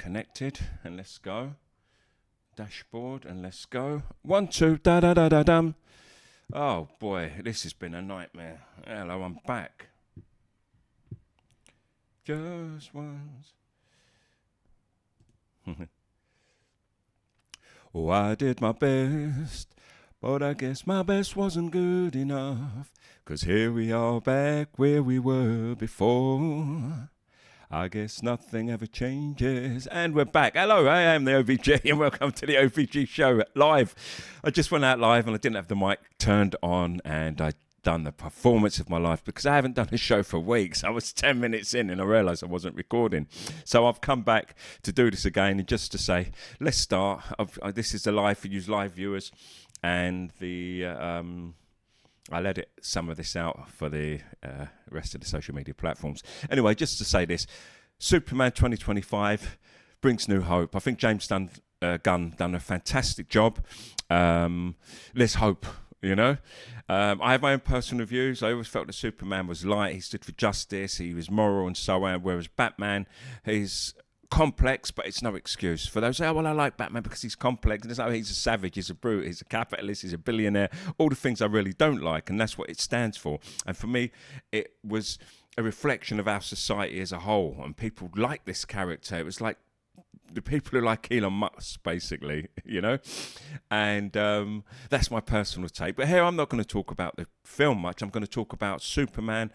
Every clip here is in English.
connected, and let's go. Dashboard, and let's go. 1, 2, da-da-da-da-dum. Oh boy, this has been a nightmare. Hello, I'm back. Just once. Oh, I did my best, but I guess my best wasn't good enough. 'Cause here we are back where we were before. I guess nothing ever changes. And we're back. Hello, I am the OVG and welcome to the OVG show live. I just went out live and I didn't have the mic turned on and I'd done the performance of my life because I haven't done a show for weeks. I was 10 minutes in and I realised I wasn't recording. So I've come back to do this again and just to say, let's start. This is the live for you live viewers and the... I'll edit some of this out for the rest of the social media platforms. Anyway, just to say this, Superman 2025 brings new hope. I think James Gunn done a fantastic job. Let's hope, you know. I have my own personal views. I always felt that Superman was light. He stood for justice. He was moral and so on. Whereas Batman, he's complex, but it's no excuse for those who say, oh, well, I like Batman because he's complex. And it's like, he's a savage, he's a brute, he's a capitalist, he's a billionaire. All the things I really don't like, and that's what it stands for. And for me, it was a reflection of our society as a whole. And people like this character. It was like the people who like Elon Musk, basically, you know? And that's my personal take. But here, I'm not going to talk about the film much. I'm going to talk about Superman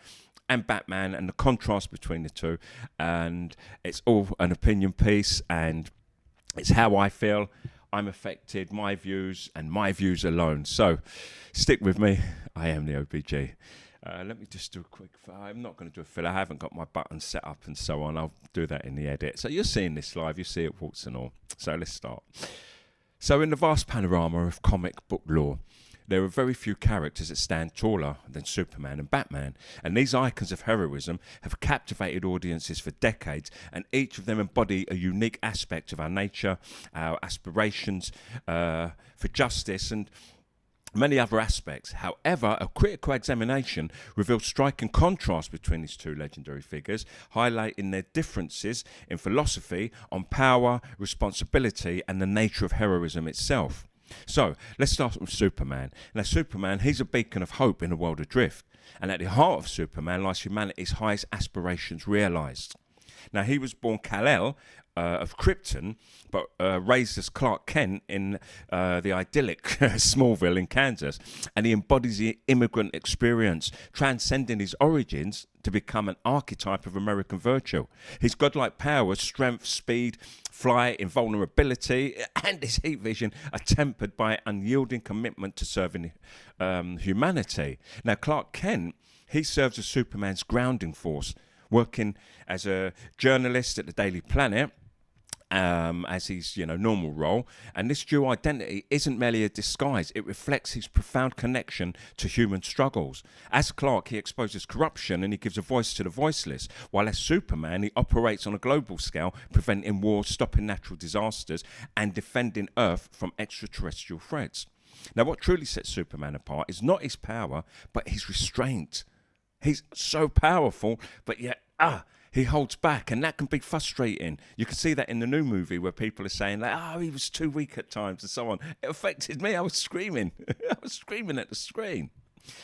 and Batman and the contrast between the two, and it's all an opinion piece and it's how I feel. I'm affected, my views and my views alone. So stick with me. I am the OBG. Let me just do a quick, I'm not going to do a fill. I haven't got my buttons set up and so on. I'll do that in the edit. So you're seeing this live, you see it warts and all. So let's start. So in the vast panorama of comic book lore, there are very few characters that stand taller than Superman and Batman, and these icons of heroism have captivated audiences for decades, and each of them embody a unique aspect of our nature, our aspirations for justice, and many other aspects. However, a critical examination reveals striking contrast between these two legendary figures, highlighting their differences in philosophy on power, responsibility, and the nature of heroism itself. So, let's start with Superman. Now, Superman, he's a beacon of hope in a world adrift. And at the heart of Superman lies humanity's highest aspirations realised. Now, he was born Kal-El of Krypton, but raised as Clark Kent in the idyllic Smallville in Kansas. And he embodies the immigrant experience, transcending his origins to become an archetype of American virtue. His godlike powers, strength, speed, flight, invulnerability, and his heat vision are tempered by unyielding commitment to serving humanity. Now, Clark Kent, he serves as Superman's grounding force, working as a journalist at the Daily Planet, as his normal role, and this dual identity isn't merely a disguise. It reflects his profound connection to human struggles. As Clark, he exposes corruption and he gives a voice to the voiceless, while as Superman he operates on a global scale, preventing wars, stopping natural disasters and defending Earth from extraterrestrial threats. Now, what truly sets Superman apart is not his power but his restraint. He's so powerful, but yet he holds back, and that can be frustrating. You can see that in the new movie where people are saying, like, oh, he was too weak at times and so on. It affected me. I was screaming. I was screaming at the screen.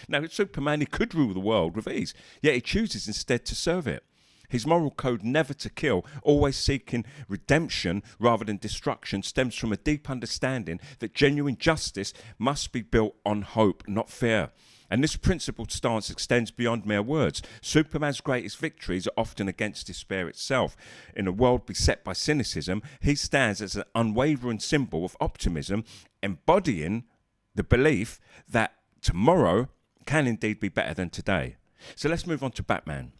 Now, Superman, he could rule the world with ease, yet he chooses instead to serve it. His moral code, never to kill, always seeking redemption rather than destruction, stems from a deep understanding that genuine justice must be built on hope, not fear. And this principled stance extends beyond mere words. Superman's greatest victories are often against despair itself. In a world beset by cynicism, he stands as an unwavering symbol of optimism, embodying the belief that tomorrow can indeed be better than today. So let's move on to Batman,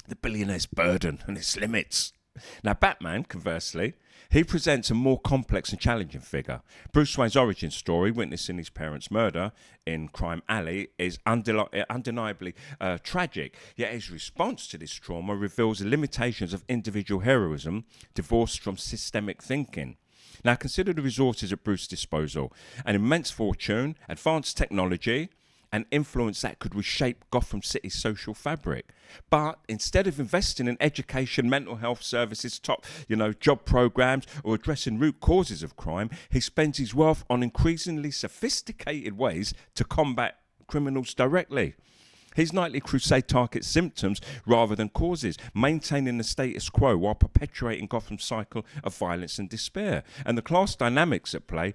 the billionaire's burden and its limits. Now, Batman, conversely, he presents a more complex and challenging figure. Bruce Wayne's origin story, witnessing his parents' murder in Crime Alley, is undeniably tragic, yet his response to this trauma reveals the limitations of individual heroism divorced from systemic thinking. Now, consider the resources at Bruce's disposal: an immense fortune, advanced technology, and influence that could reshape Gotham City's social fabric. But instead of investing in education, mental health services, top, job programs, or addressing root causes of crime, he spends his wealth on increasingly sophisticated ways to combat criminals directly. His nightly crusade targets symptoms rather than causes, maintaining the status quo while perpetuating Gotham's cycle of violence and despair. And the class dynamics at play,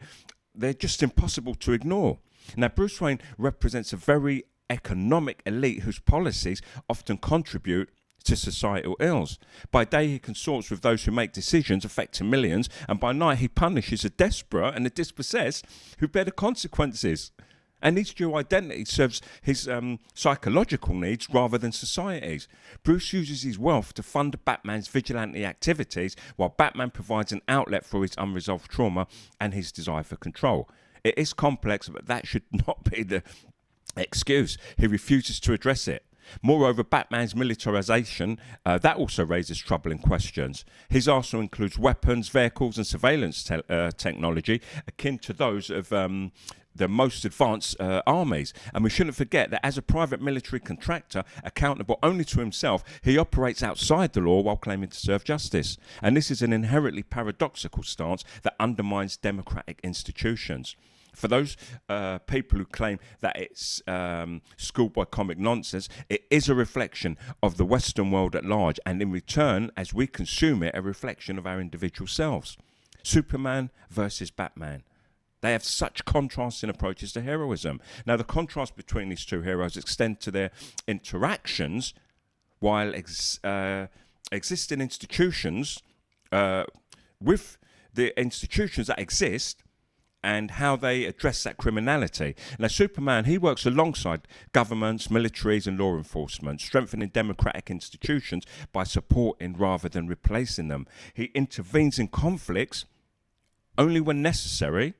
they're just impossible to ignore. Now, Bruce Wayne represents a very economic elite whose policies often contribute to societal ills. By day, he consorts with those who make decisions affecting millions, and by night, he punishes the desperate and the dispossessed who bear the consequences. And his dual identity serves his psychological needs rather than society's. Bruce uses his wealth to fund Batman's vigilante activities, while Batman provides an outlet for his unresolved trauma and his desire for control. It is complex, but that should not be the excuse. He refuses to address it. Moreover, Batman's militarization, that also raises troubling questions. His arsenal includes weapons, vehicles and surveillance technology akin to those of the most advanced armies. And we shouldn't forget that as a private military contractor, accountable only to himself, he operates outside the law while claiming to serve justice. And this is an inherently paradoxical stance that undermines democratic institutions. For those people who claim that it's schoolboy comic nonsense, it is a reflection of the Western world at large, and in return, as we consume it, a reflection of our individual selves. Superman versus Batman. They have such contrasting approaches to heroism. Now, the contrast between these two heroes extend to their interactions, while existing institutions, with the institutions that exist, and how they address that criminality. Now, Superman, he works alongside governments, militaries and law enforcement, strengthening democratic institutions by supporting rather than replacing them. He intervenes in conflicts only when necessary,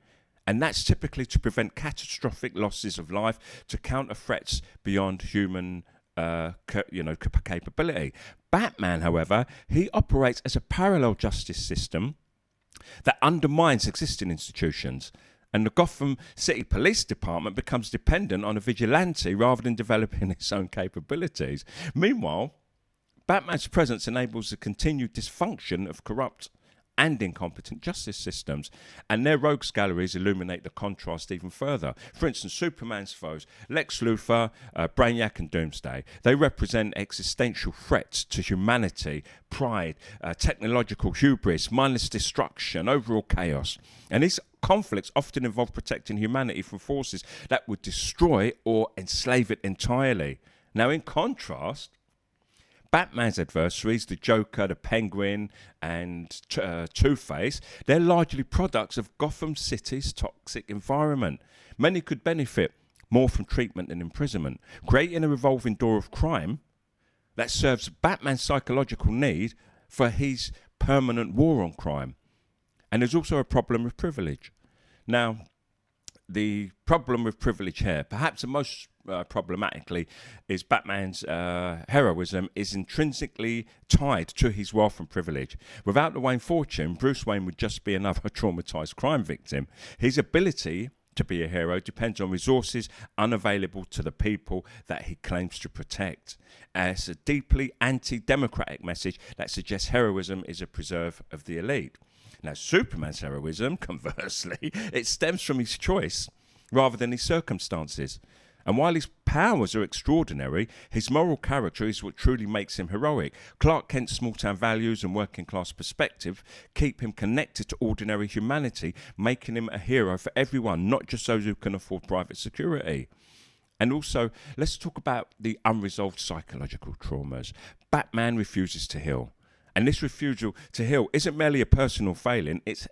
and that's typically to prevent catastrophic losses of life, to counter threats beyond human capability. Batman, however, he operates as a parallel justice system that undermines existing institutions, and the Gotham City Police Department becomes dependent on a vigilante rather than developing its own capabilities. Meanwhile, Batman's presence enables the continued dysfunction of corrupt and incompetent justice systems, and their rogues galleries illuminate the contrast even further. For instance, Superman's foes, Lex Luthor, Brainiac and Doomsday, they represent existential threats to humanity, pride, technological hubris, mindless destruction, overall chaos. And these conflicts often involve protecting humanity from forces that would destroy or enslave it entirely. Now, in contrast, Batman's adversaries, the Joker, the Penguin, and Two-Face, they're largely products of Gotham City's toxic environment. Many could benefit more from treatment than imprisonment, creating a revolving door of crime that serves Batman's psychological need for his permanent war on crime. And there's also a problem with privilege. Now, the problem with privilege here, perhaps the most problematically, is Batman's heroism is intrinsically tied to his wealth and privilege. Without the Wayne fortune, Bruce Wayne would just be another traumatized crime victim. His ability to be a hero depends on resources unavailable to the people that he claims to protect. It's a deeply anti-democratic message that suggests heroism is a preserve of the elite. Now, Superman's heroism, conversely, it stems from his choice rather than his circumstances. And while his powers are extraordinary, his moral character is what truly makes him heroic. Clark Kent's small-town values and working-class perspective keep him connected to ordinary humanity, making him a hero for everyone, not just those who can afford private security. And also, let's talk about the unresolved psychological traumas. Batman refuses to heal. And this refusal to heal isn't merely a personal failing, it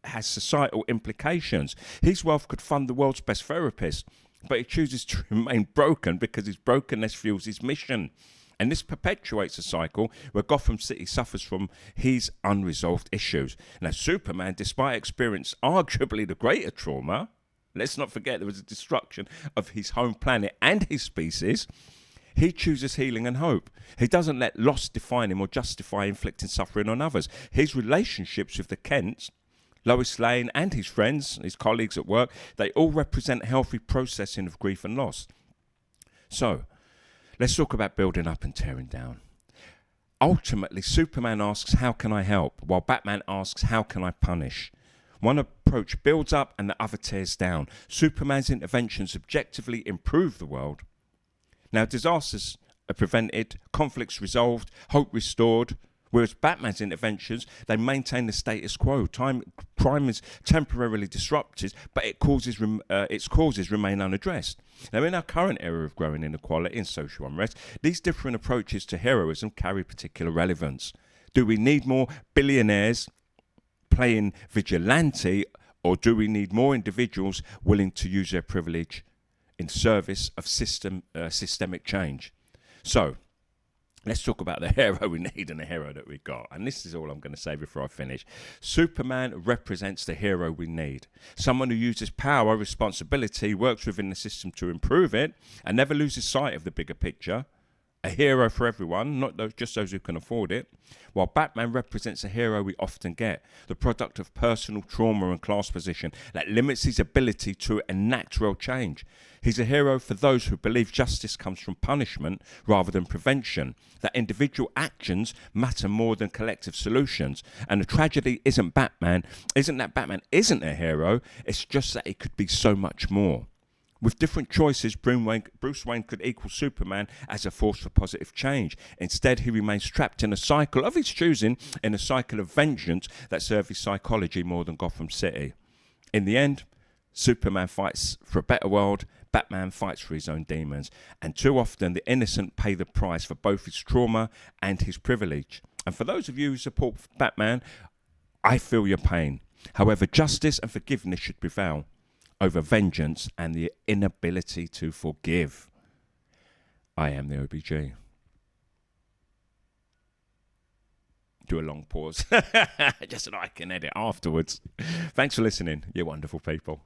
has societal implications. His wealth could fund the world's best therapist, but he chooses to remain broken because his brokenness fuels his mission. And this perpetuates a cycle where Gotham City suffers from his unresolved issues. Now, Superman, despite experiencing arguably the greater trauma, let's not forget there was a destruction of his home planet and his species, he chooses healing and hope. He doesn't let loss define him or justify inflicting suffering on others. His relationships with the Kents, Lois Lane and his friends, his colleagues at work, they all represent healthy processing of grief and loss. So, let's talk about building up and tearing down. Ultimately, Superman asks, how can I help? While Batman asks, how can I punish? One approach builds up and the other tears down. Superman's interventions objectively improve the world. Now, disasters are prevented, conflicts resolved, hope restored, whereas Batman's interventions, they maintain the status quo. Crime is temporarily disrupted, but its causes remain unaddressed. Now, in our current era of growing inequality and social unrest, these different approaches to heroism carry particular relevance. Do we need more billionaires playing vigilante, or do we need more individuals willing to use their privilege in service of systemic change? So, let's talk about the hero we need and the hero that we got. And this is all I'm going to say before I finish. Superman represents the hero we need. Someone who uses power, responsibility, works within the system to improve it, and never loses sight of the bigger picture. A hero for everyone, not just those who can afford it. While Batman represents a hero we often get, the product of personal trauma and class position that limits his ability to enact real change. He's a hero for those who believe justice comes from punishment rather than prevention, that individual actions matter more than collective solutions. And the tragedy isn't that Batman isn't a hero, it's just that it could be so much more. With different choices, Bruce Wayne could equal Superman as a force for positive change. Instead, he remains trapped in a cycle of his choosing, in a cycle of vengeance that serves his psychology more than Gotham City. In the end, Superman fights for a better world, Batman fights for his own demons. And too often, the innocent pay the price for both his trauma and his privilege. And for those of you who support Batman, I feel your pain. However, justice and forgiveness should prevail over vengeance and the inability to forgive. I am the OBG. Do a long pause, just so that I can edit afterwards. Thanks for listening, you wonderful people.